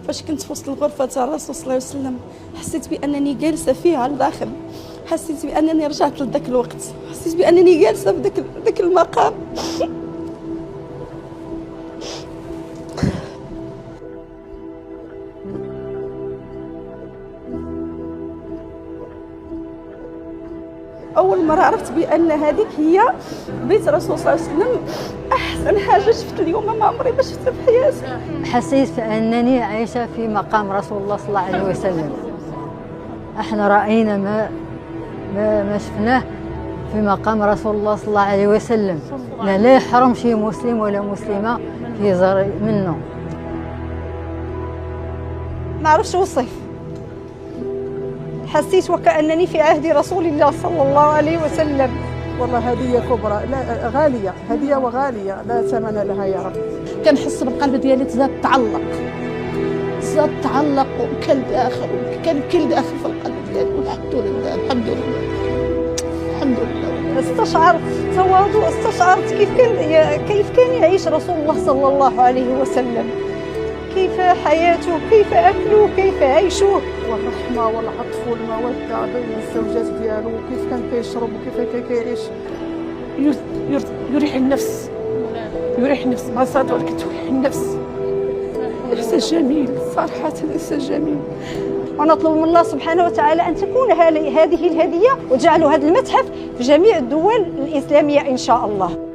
فاش كنت في وسط الغرفة تاع الرسول صلى الله عليه وسلم حسيت بأنني جالسة فيها لداخل، حسيت بأنني رجعت لذاك الوقت، حسيت بأنني جالسة في ذاك المقام. أول مرة عرفت بأن هذيك هي بيت الرسول صلى الله عليه وسلم، أحسن حاجة شفت اليوم ما عمري ما شفتها في حياتي. حسيت أنني عايشة في مقام رسول الله صلى الله عليه وسلم. احنا رأينا ما شفناه في مقام رسول الله صلى الله عليه وسلم. لا يحرم شي مسلم ولا مسلمة في زر منه. ما عرفش اوصف، حسيت وكأنني في عهد رسول الله صلى الله عليه وسلم. والله هدية كبرى، لا غالية، هدية وغالية لا ثمن لها يا رب. كنحس بالقلب ديالي تزاد تعلق وكل داخل في القلب ديالي. والحمد لله الحمد لله الحمد لله. استشعرت تواضع، استشعرت كيف كان يعيش رسول الله صلى الله عليه وسلم، كيف حياته، كيف أكله، كيف عيشه، والرحمة والعطف والمودة بين الزوجات ديالو، وكيف كان كيشرب وكيف كان كيعيش. يريح النفس، مع صلاة تريح النفس. إحساس جميل صراحة، إحساس جميل. ونطلب من الله سبحانه وتعالى أن تكون هذه الهدية وجعلوا هذا المتحف في جميع الدول الإسلامية إن شاء الله.